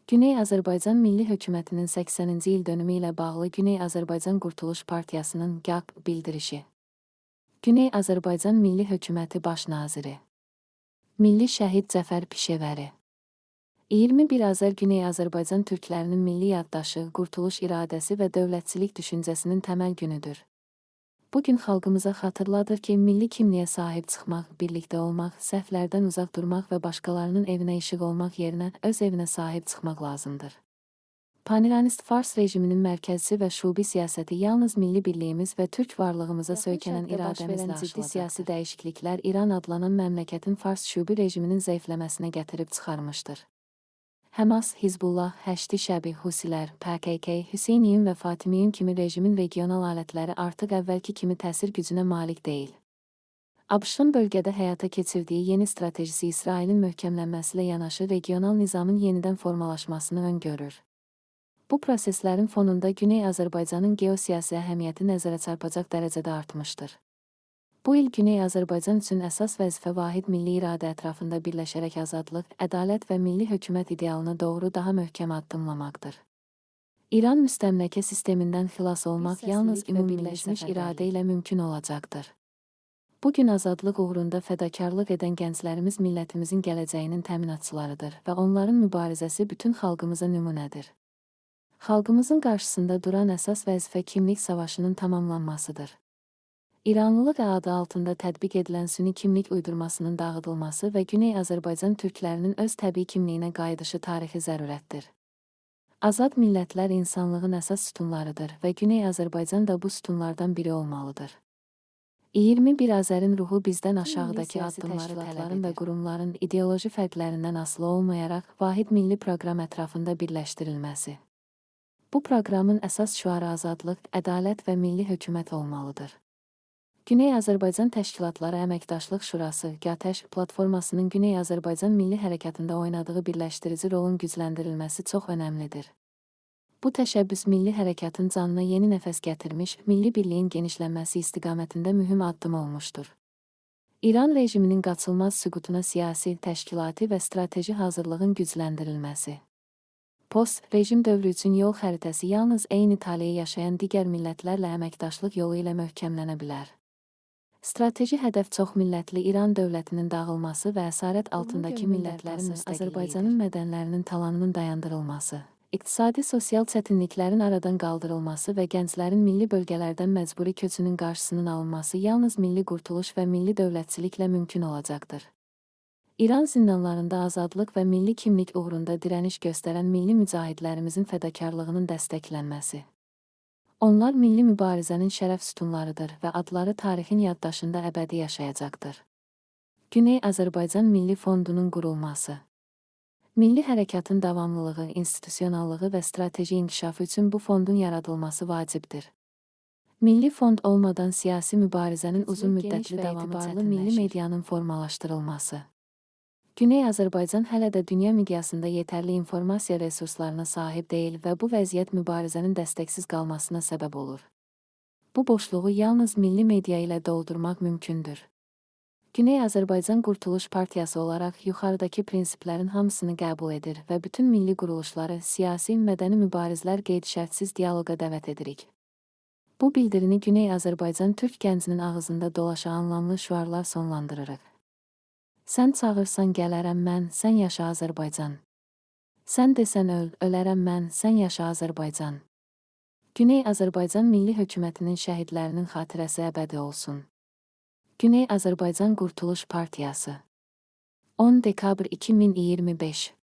Güney Azərbaycan Milli Hökumətinin 80-ci il dönümü ilə bağlı Güney Azərbaycan Qurtuluş Partiyasının GAQ bildirişi. Güney Azərbaycan Milli Hökuməti Baş Naziri Milli Şəhid Cəfər Pişəvəri 21 Azər Güney Azərbaycan türklərinin milli yaddaşı, qurtuluş iradəsi və dövlətçilik düşüncəsinin təməl günüdür. Bugün xalqımıza xatırladır ki, milli kimliyə sahib çıxmaq, birlikdə olmaq, səhvlərdən uzaq durmaq və başqalarının evinə işıq olmaq yerinə öz evinə sahib çıxmaq lazımdır. Paniryanist Fars rejiminin mərkəzi və şubi siyasəti yalnız milli birliyimiz və türk varlığımıza söykənən iradəmizlə ciddi siyasi dəyişikliklər İran adlanan məmləkətin Fars şubi rejiminin zəifləməsinə gətirib çıxarmışdır. Həmas, Hizbullah, Həşdi Şəbi, Husilər, PKK, Hüseyniyin və Fatimiyin kimi rejimin regional alətləri artıq əvvəlki kimi təsir gücünə malik deyil. ABŞ-ın bölgədə həyata keçirdiyi yeni stratejisi İsrailin möhkəmlənməsi ilə yanaşı regional nizamın yenidən formalaşmasını öngörür. Bu proseslərin fonunda Güney Azərbaycanın geosiyasi əhəmiyyəti nəzərə çarpacaq dərəcədə artmışdır. Bu il Güney Azərbaycan üçün əsas vəzifə vahid milli iradə ətrafında birləşərək azadlıq, ədalət və milli hökumət idealına doğru daha möhkəm addımlamaqdır. İran müstəmləkə sistemindən xilas olmaq yalnız ümumiləşmiş iradə ilə mümkün olacaqdır. Bugün azadlıq uğrunda fədakarlıq edən gənclərimiz millətimizin gələcəyinin təminatçılarıdır və onların mübarizəsi bütün xalqımıza nümunədir. Xalqımızın qarşısında duran əsas vəzifə kimlik savaşının tamamlanmasıdır. İranlılıq adı altında tətbiq edilən süni kimlik uydurmasının dağıdılması və Güney Azərbaycan türklərinin öz təbii kimliyinə qayıdışı tarixi zərurətdir. Azad millətlər insanlığın əsas sütunlarıdır və Güney Azərbaycan da bu sütunlardan biri olmalıdır. 21 Azərin ruhu bizdən aşağıdakı addımları təşkilatların və qurumların ideoloji fərqlərindən asılı olmayaraq vahid milli proqram ətrafında birləşdirilməsi. Bu proqramın əsas şüarı azadlıq, ədalət və milli hökumət olmalıdır. Güney Azərbaycan Təşkilatları Əməkdaşlıq Şurası, GATƏŞ platformasının Güney Azərbaycan milli hərəkatında oynadığı birləşdirici rolun gücləndirilməsi çox önəmlidir. Bu təşəbbüs milli hərəkatın canına yeni nəfəs gətirmiş, milli birliyin genişlənməsi istiqamətində mühüm addım olmuşdur. İran rejiminin qaçılmaz süqutuna siyasi, təşkilati və strateji hazırlığın gücləndirilməsi. Post-rejim dövrü üçün yol xəritəsi yalnız eyni taleyi yaşayan digər millətlərlə əməkdaşlıq yolu ilə möhkəmlənə bilər. Strateji hədəf çoxmillətli İran dövlətinin dağılması və əsarət altındakı millətlərin Azərbaycanın mədənlərinin talanının dayandırılması, iqtisadi-sosial çətinliklərin aradan qaldırılması və gənclərin milli bölgələrdən məcburi köçünün qarşısının alınması yalnız milli qurtuluş və milli dövlətçiliklə mümkün olacaqdır. İran zindanlarında azadlıq və milli kimlik uğrunda dirəniş göstərən milli mücahidlərimizin fədakarlığının dəstəklənməsi. Onlar milli mübarizənin şərəf sütunlarıdır və adları tarixin yaddaşında əbədi yaşayacaqdır. Güney Azərbaycan Milli Fondunun qurulması. Milli hərəkatın davamlılığı, institusionallığı və strateji inkişafı üçün bu fondun yaradılması vacibdir. Milli fond olmadan siyasi mübarizənin uzun müddətli davamı etibarlı milli medianın formalaşdırılması. Güney Azərbaycan hələ də dünya miqyasında yetərli informasiya resurslarına sahib deyil və bu vəziyyət mübarizənin dəstəksiz qalmasına səbəb olur. Bu boşluğu yalnız milli media ilə doldurmaq mümkündür. Güney Azərbaycan Qurtuluş Partiyası olaraq yuxarıdakı prinsiplərin hamısını qəbul edir və bütün milli quruluşları, siyasi, mədəni mübarizlər qeyd-şərtsiz dialoqa dəvət edirik. Bu bildirini Güney Azərbaycan türk gəncinin ağzında dolaşan anlamlı şüarlar sonlandırırıq. Sən çağırsan gələrəm mən, sən yaşa Azərbaycan. Sən desən öl, ölərəm mən, sən yaşa Azərbaycan. Güney Azərbaycan Milli Hökumətinin şəhidlərinin xatirəsi əbədi olsun. Güney Azərbaycan Qurtuluş Partiyası 10 dekabr 2025